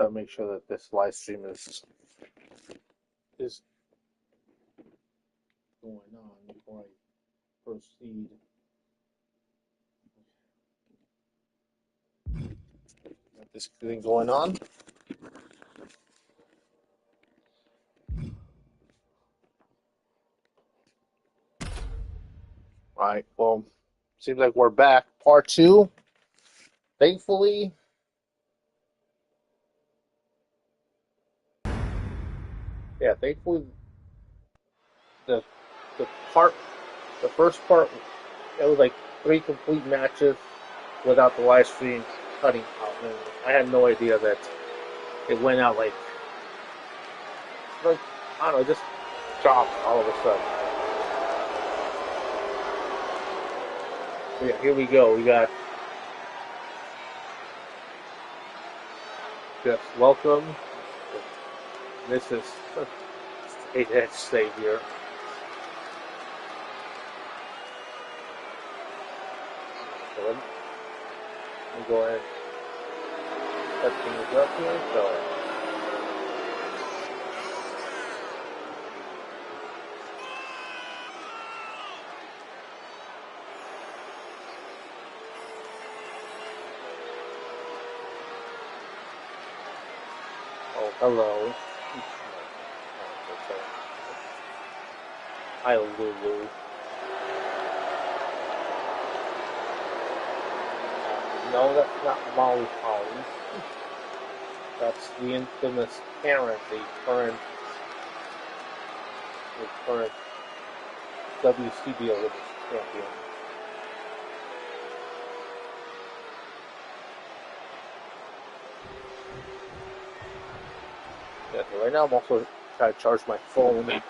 to make sure that this live stream is going on before I proceed. Got this thing going on. All right, well, seems like we're back. Part 2. Thankfully, the first part, it was like 3 complete matches without the live stream cutting out. And I had no idea that it went out like I don't know, it just dropped all of a sudden. Yeah, here we go. We got just welcome. This is State Edge Savior. So let me go ahead and set things up here. So hello. Hi, Lulu. No, that's not Molly Holly. That's the infamous Karen, the current WCDL champion. Yeah, so right now I'm also trying to charge my phone.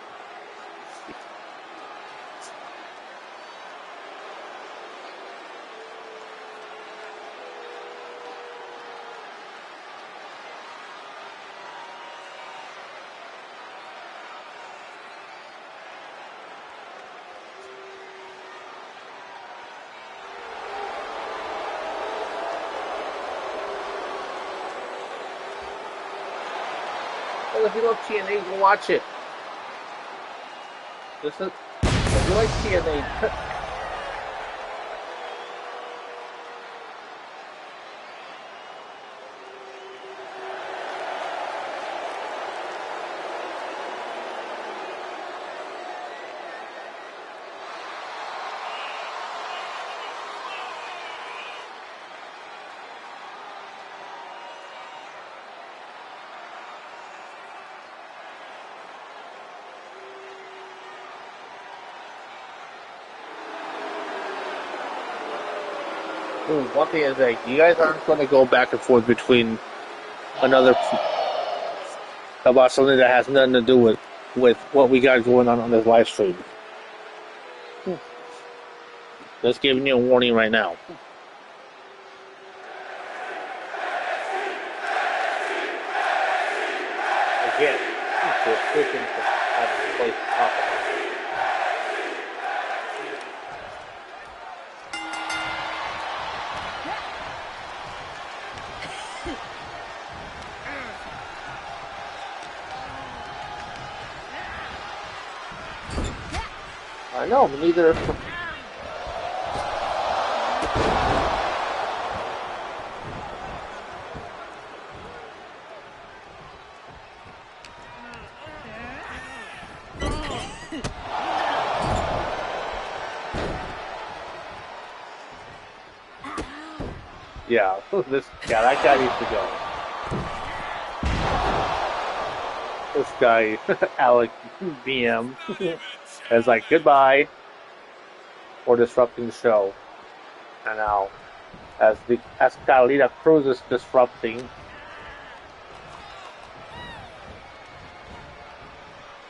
Well, if you love TNA, go watch it. If you like TNA, one thing is that you guys aren't going to go back and forth between about something that has nothing to do with what we got going on this live stream. Just giving you a warning right now. Again, we're switching to having to play top of it. I know, but neither. Yeah, that guy needs to go. This guy, Alec BM, is like, goodbye for disrupting the show. And now, as Carlita Cruz is disrupting,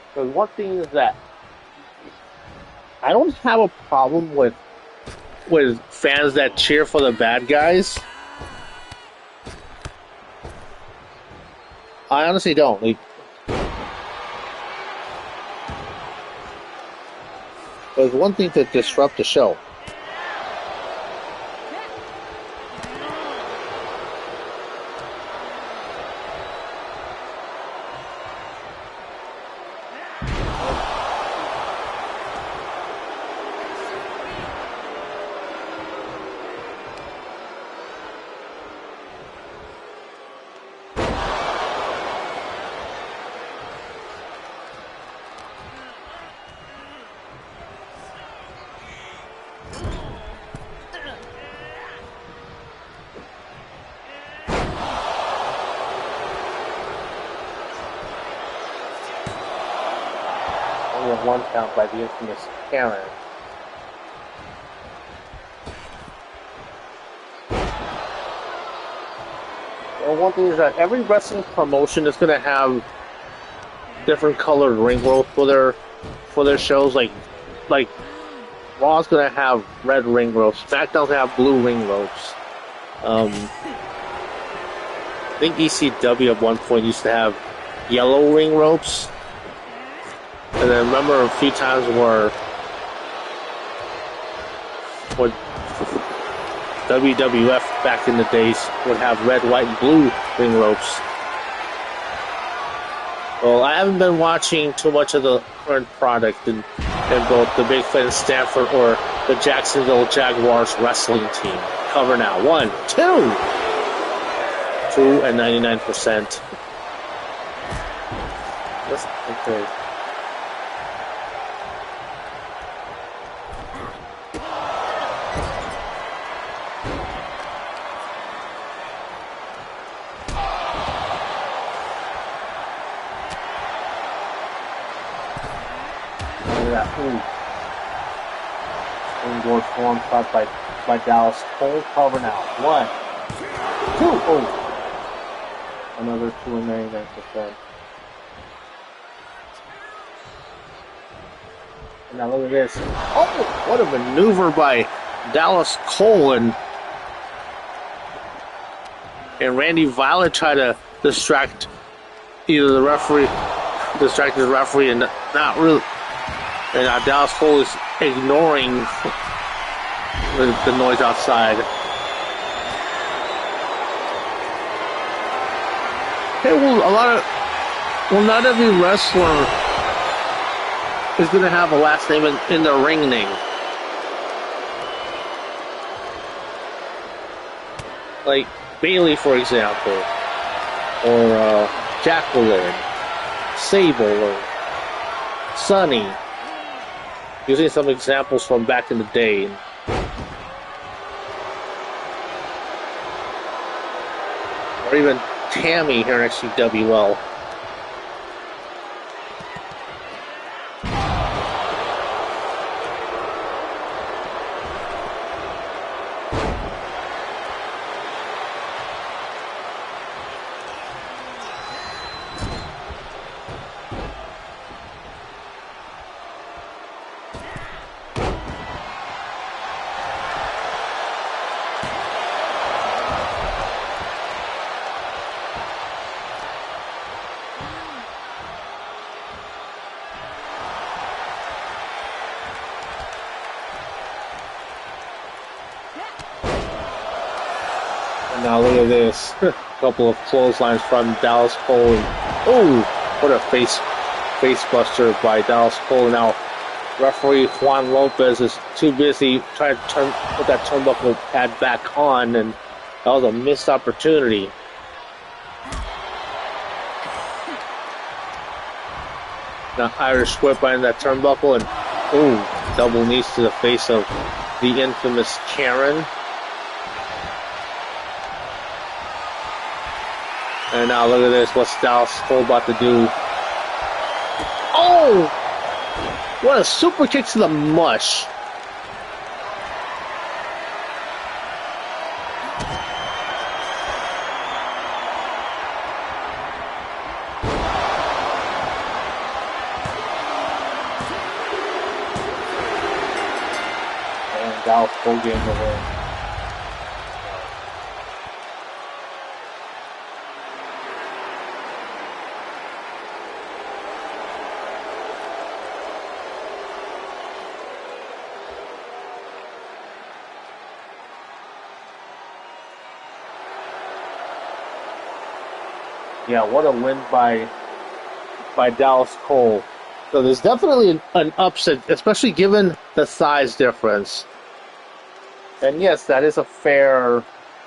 because one thing is that I don't have a problem with fans that cheer for the bad guys. I honestly don't. There's one thing to disrupt the show. a 1 count by the infamous Karen. Well, one thing is that every wrestling promotion is going to have different colored ring ropes for their shows. Like Raw's going to have red ring ropes. SmackDown's going to have blue ring ropes. I think ECW at one point used to have yellow ring ropes. And then remember a few times where WWF back in the days would have red, white, and blue ring ropes. Well, I haven't been watching too much of the current product in both the Big Fat Stanford or the Jacksonville Jaguars wrestling team. Cover now. 1, 2! 2 and 99%. Okay. Indoor form caught by Dallas Cole. Cover now. 1, 2. Oh. Another 2 and 99%. And now look at this. Oh, what a maneuver by Dallas Cole, and Randy Violet tried to distract either the referee, distracted the referee, and not really. And Dallas Cole is ignoring the noise outside. Hey, well, not every wrestler is going to have a last name in their ring name. Like Bailey, for example, or Jacqueline, Sable, or Sunny. Using some examples from back in the day. Or even Tammy here in XGWL. Now look at this. A couple of clotheslines from Dallas Cole. Oh, what a face buster by Dallas Cole. Now referee Juan Lopez is too busy trying to put that turnbuckle pad back on, and that was a missed opportunity. Now Irish whip behind that turnbuckle, and ooh, double knees to the face of the infamous Karen. And now look at this. What's Dallas Cole about to do? Oh! What a super kick to the mush. And Dallas Cole getting the win. Yeah, what a win by Dallas Cole. So there's definitely an upset, especially given the size difference. And yes, that is a fair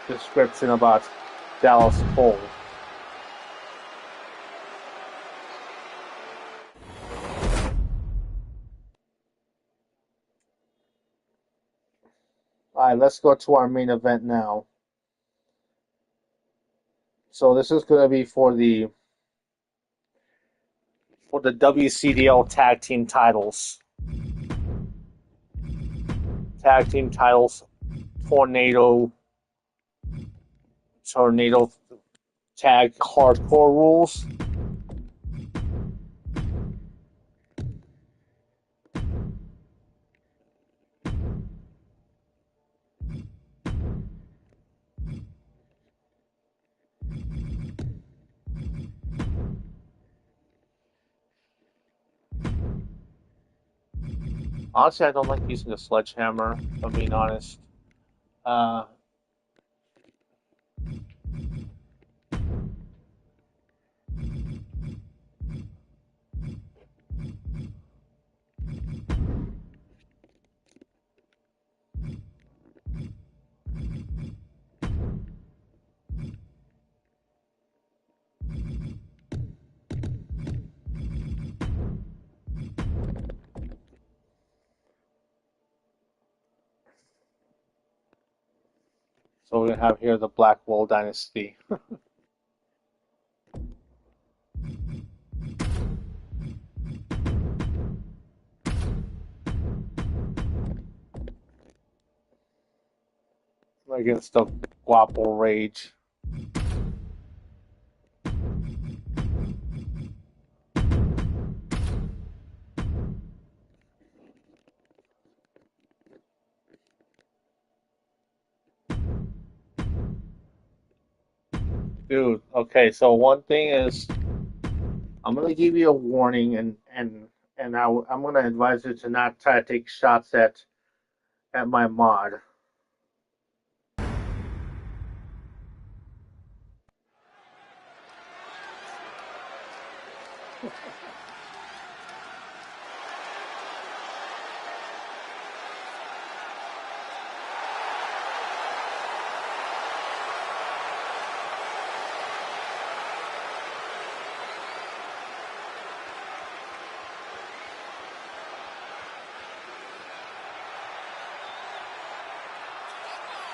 description about Dallas Cole. Alright, let's go to our main event now. So this is going to be for the for the WCDL Tag Team titles. Tag Team titles, Tornado Tag Hardcore rules. Honestly, I don't like using a sledgehammer, if I'm being honest. So we're going to have here the Blackwell Dynasty. Against the Guapo Rage. Dude, okay, so one thing is, I'm gonna give you a warning, and I'm gonna advise you to not try to take shots at my mod.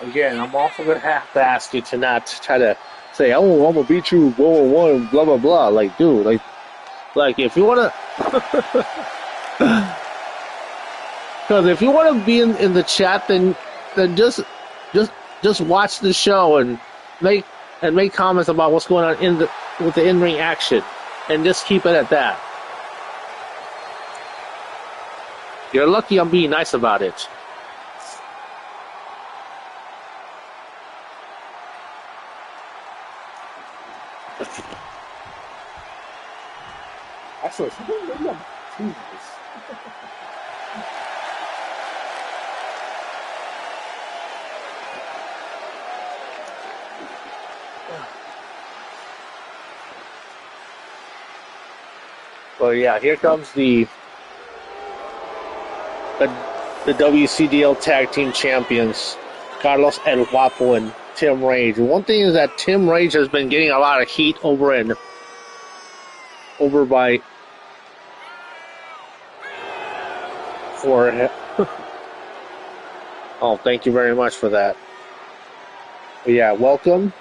Again, I'm also gonna have to ask you to not try to say, "Oh, I'm gonna beat you 1-on-1," blah blah blah. Like, dude, like if you wanna, because if you wanna be in the chat, then just watch the show and make comments about what's going on with the in-ring action, and just keep it at that. You're lucky I'm being nice about it. Actually, maybe I'm too nice. Well, yeah, here comes the WCDL Tag Team Champions, Carlos El Guapo and Tim Rage. One thing is that Tim Rage has been getting a lot of heat over by for oh, thank you very much for that. But yeah, welcome.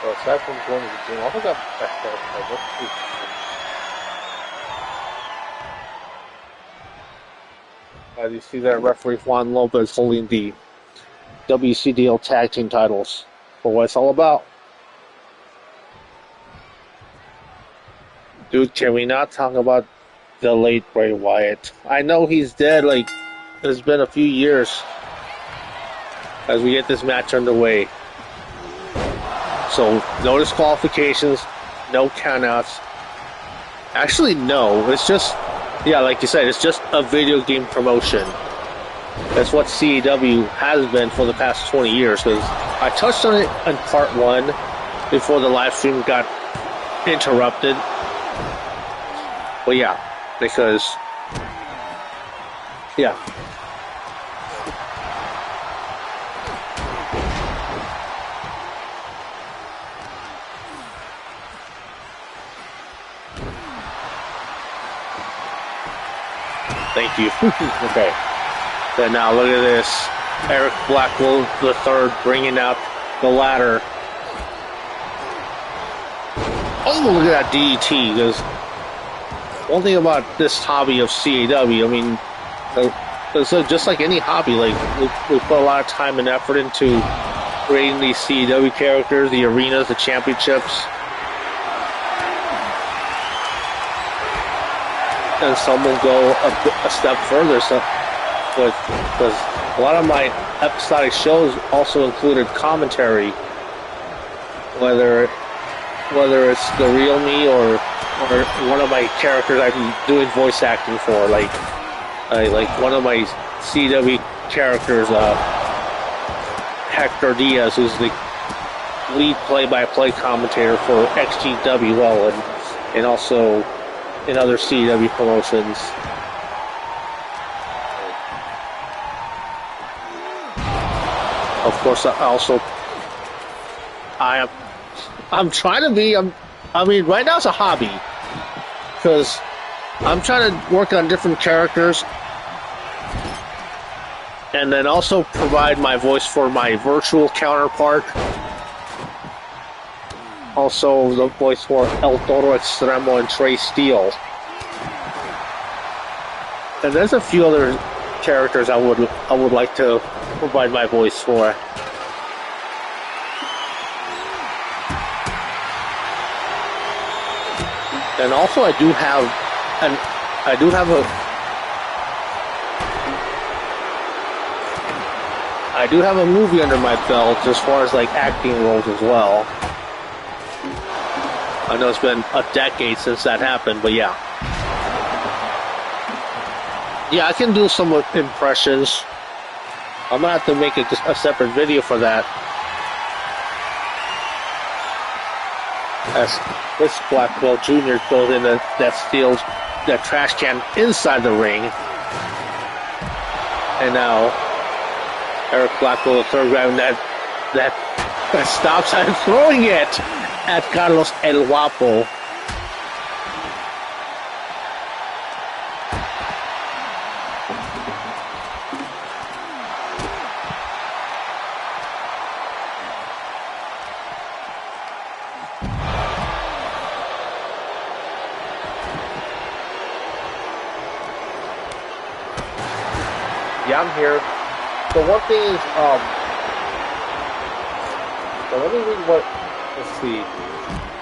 Well, aside from going to the gym, I think I'm as you see there, referee Juan Lopez holding the WCDL Tag Team titles for what it's all about. Dude, can we not talk about the late Bray Wyatt? I know he's dead, like, it's been a few years as we get this match underway. So, no disqualifications, no countouts. Actually, no. It's just, yeah, like you said, it's just a video game promotion. That's what CEW has been for the past 20 years. Because I touched on it in part 1, before the live stream got interrupted. But yeah, because yeah. Thank you. Okay. Then now look at this. Eric Blackwell III bringing out the ladder. Oh, look at that DDT. Because one thing about this hobby of CAW, I mean, it's just like any hobby. Like we put a lot of time and effort into creating these CAW characters, the arenas, the championships. And some will go a step further. So, because a lot of my episodic shows also included commentary, whether it's the real me or one of my characters I'm doing voice acting for, like one of my CW characters, Hector Diaz, who's the lead play-by-play commentator for XGWL and also in other CW promotions. Of course, I'm trying to be, I mean, right now it's a hobby, because I'm trying to work on different characters, and then also provide my voice for my virtual counterpart. Also, the voice for El Toro Extremo and Trey Steele. And there's a few other characters I would like to provide my voice for. And also, I do have a movie under my belt as far as like acting roles as well. I know it's been a decade since that happened, but yeah. Yeah, I can do some impressions. I'm gonna have to make a separate video for that. As Chris Blackwell Jr. throws in that trash can inside the ring. And now Eric Blackwell III grabbing that stop sign and throwing it at Carlos El Guapo. Yeah, I'm here. So one thing is, so let me read what, let's see.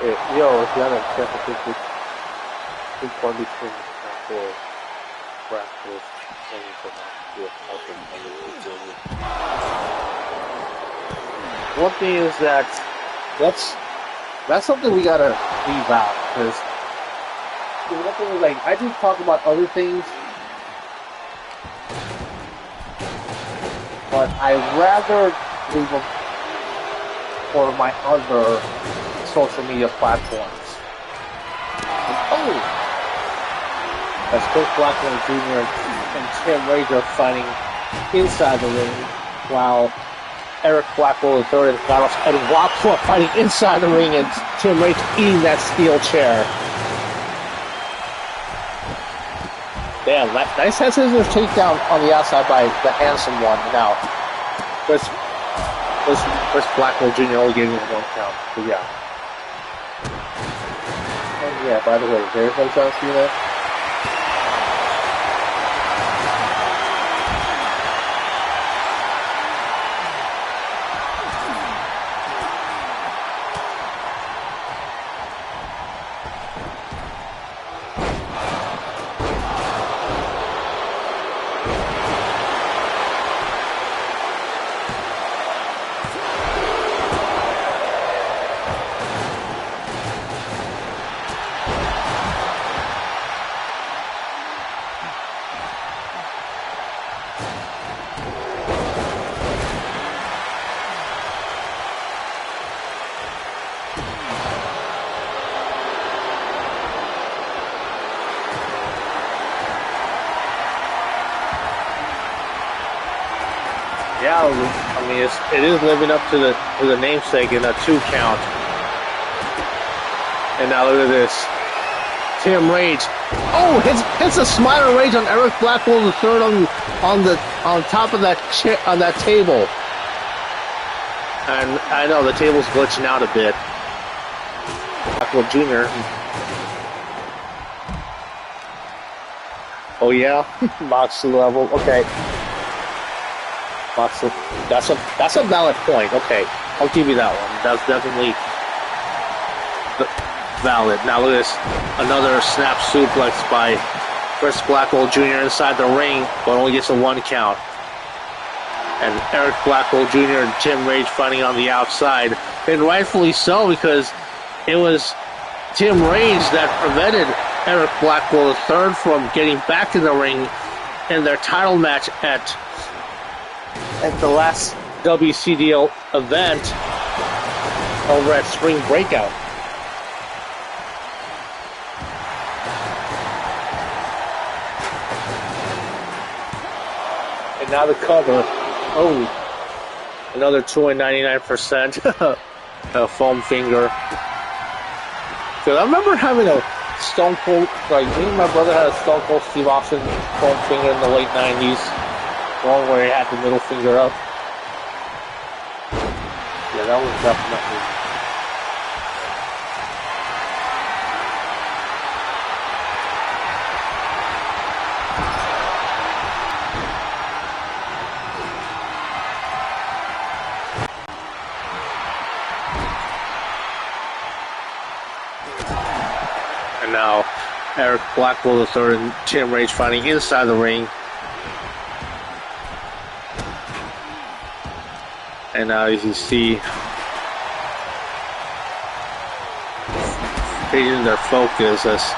If you have a technical big one between for practice and one thing is that's something we gotta leave out, because one thing is, like, I do talk about other things, but I rather leave them for my other social media platforms. And, that's Chris Blackwell Jr. and Tim Rager fighting inside the ring, while Eric Blackwell III and Carlos El Guapo are fighting inside the ring, and Tim Rager eating that steel chair. Damn, nice head scissors takedown on the outside by the handsome one. Now, Chris Blackwell Jr. only gave him 1 count. So yeah. And yeah, by the way, there's no chance to see that. Yeah, I mean it is living up to the namesake in a 2 count. And now look at this. Tim Rage. Oh, hits a Smiler Rage on Eric Blackwell the third on top of that on that table. And I know the table's glitching out a bit. Blackwell Jr. Oh yeah, Moxley level. Okay. Moxley. That's a valid point. Okay, I'll give you that one. That's definitely valid. Now look at this. Another snap suplex by Chris Blackwell Jr. inside the ring, but only gets a 1 count. And Eric Blackwell Jr. and Tim Rage fighting on the outside. And rightfully so, because it was Tim Rage that prevented Eric Blackwell III from getting back in the ring in their title match at the last WCDL event over at Spring Breakout. And now the cover. Oh, another 2.99% foam finger. Because I remember having a Stone Cold, like me and my brother had a Stone Cold Steve Austin foam finger in the late 90s. One where he had the middle finger up. Yeah, that was definitely. And now Eric Blackwell III and Tim Rage fighting inside the ring. And now as you see, changing their focus as,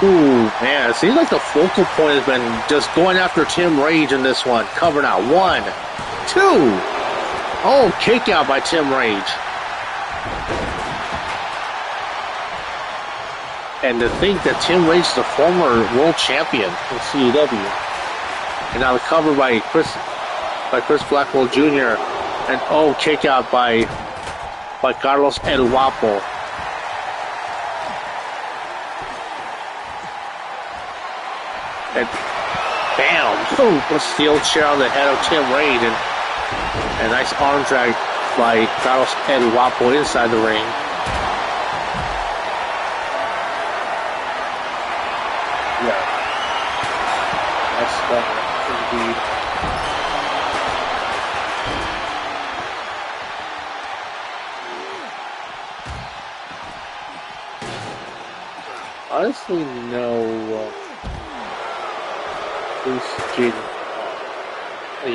ooh man, it seems like the focal point has been just going after Tim Rage in this one. Cover now, 1, 2. Oh, kick out by Tim Rage. And to think that Tim Rage is the former world champion in CUW. And now the cover by Chris Blackwell Jr. And oh, kick out by Carlos El Guapo. And bam! Boom! A steel chair on the head of Tim Rage, and a nice arm drag by Carlos El Guapo inside the ring. Yeah. Nice stuff, indeed. Honestly, no. Who's cheating?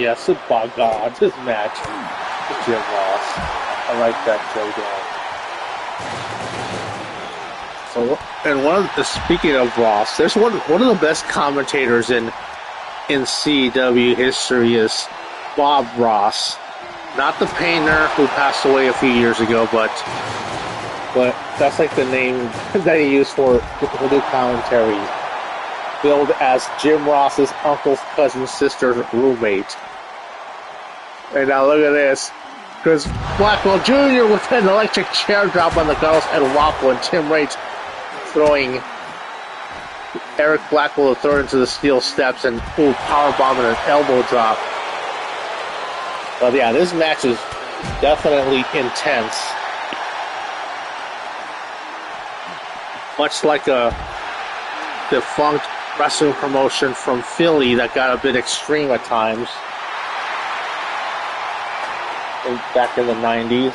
Yes, by God, this match with Jim Ross. I like that showdown. So, and speaking of Ross, there's one of the best commentators in CW history is Bob Ross, not the painter who passed away a few years ago, but that's like the name that he used for the commentary. Billed as Jim Ross's uncle's cousin's sister's roommate. And now look at this. Chris Blackwell Jr. with an electric chair drop on the Carlos El Guapo, and Tim Rage throwing Eric Blackwell III into the steel steps, and powerbomb and an elbow drop. But yeah, this match is definitely intense. Much like a defunct wrestling promotion from Philly that got a bit extreme at times back in the 90s.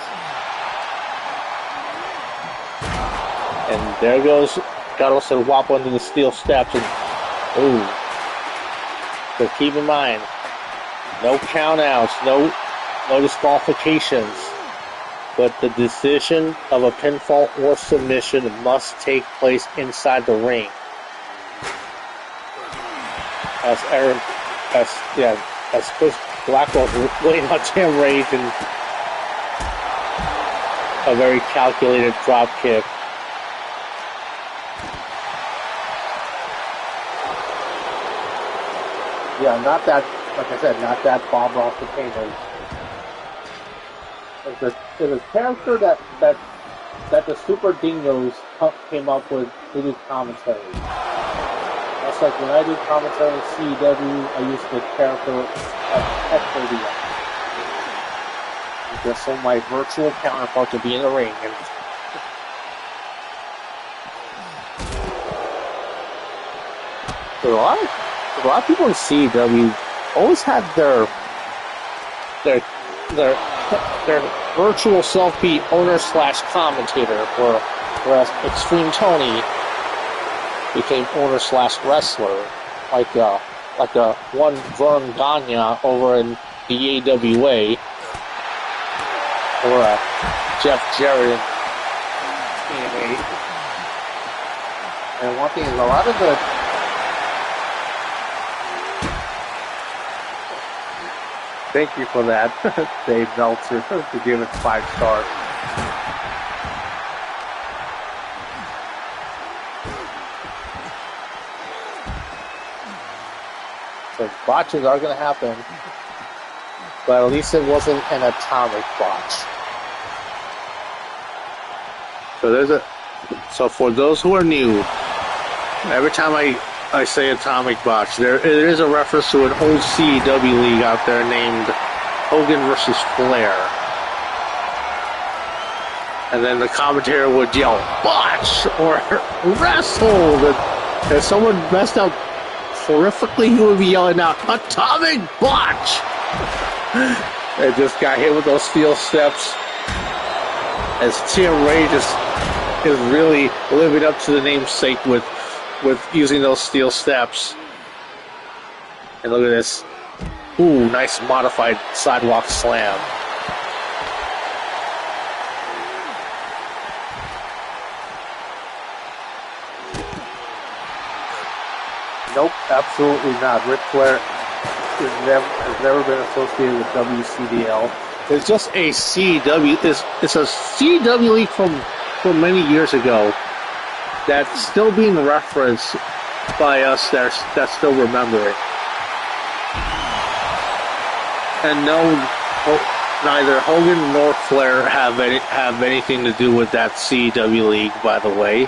And there goes Carlos El Guapo into the steel steps, and so keep in mind, no countouts, no disqualifications. But the decision of a pinfall or submission must take place inside the ring. As Chris Blackwell laying on Tim Rage in a very calculated drop kick. Yeah, not that like I said, not that Bob Ross container. It's a character that the Super Dingoes came up with to do commentary. That's like when I do commentary in CW, I use the character of XODL. Just so my virtual counterpart to be in the ring. And a lot of people in CW always had their virtual self be owner/commentator, whereas XtremeTony became owner/wrestler, like a one Vern Gagne over in the AWA, or Jeff Jarrett in TNA. And one thing is, a lot of the thank you for that, Dave Meltzer, to give it 5 stars. So botches are going to happen, but at least it wasn't an atomic botch. So for those who are new, every time I say atomic botch, there is a reference to an old CW league out there named Hogan versus Flair. And then the commentator would yell, botch, or wrestle. If someone messed up horrifically, he would be yelling out, atomic botch! They just got hit with those steel steps. As Tim Ray just is really living up to the namesake with using those steel steps. And look at this. Ooh, nice modified sidewalk slam. Nope, absolutely not. Ric Flair has never been associated with WCDL. It's just a CW. It's a CW league from many years ago that's still being referenced by us that still remember it. And no, neither Hogan nor Flair have anything to do with that CW league, by the way.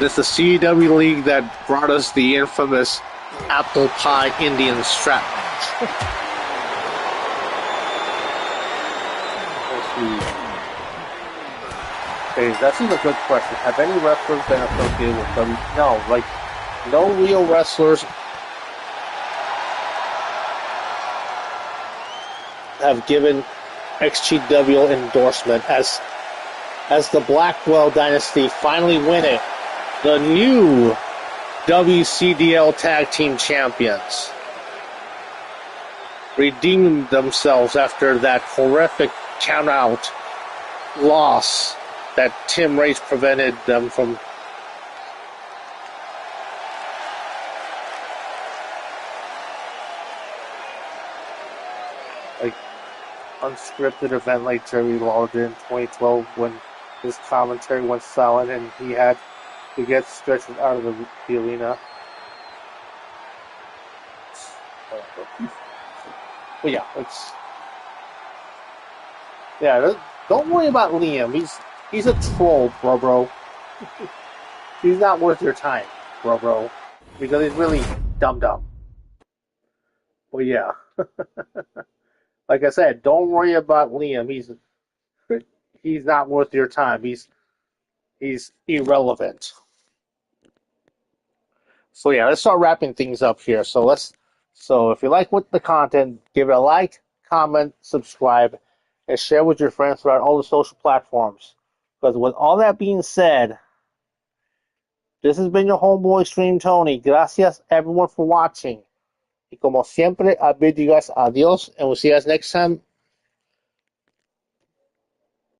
It's the CW league that brought us the infamous apple pie Indian strap match. Okay, that's a good question. Have any wrestlers been associated with W? No, like no real wrestlers have given XGWL endorsement as the Blackwell Dynasty finally win it. The new WCDL Tag Team Champions redeemed themselves after that horrific count-out loss that Tim Race prevented them from. Like, unscripted event like Jerry Lawler did in 2012 when his commentary went silent and he had to get stretched out of the arena. But yeah, don't worry about Liam. He's a troll, bro. He's not worth your time, bro. Because he's really dumb. But yeah. Like I said, don't worry about Liam. He's not worth your time. He's irrelevant. So yeah, let's start wrapping things up here. So if you like the content, give it a like, comment, subscribe, and share with your friends throughout all the social platforms. Because with all that being said, this has been your homeboy XtremeTony. Gracias everyone for watching. Y como siempre, I bid you guys adios, and we'll see you guys next time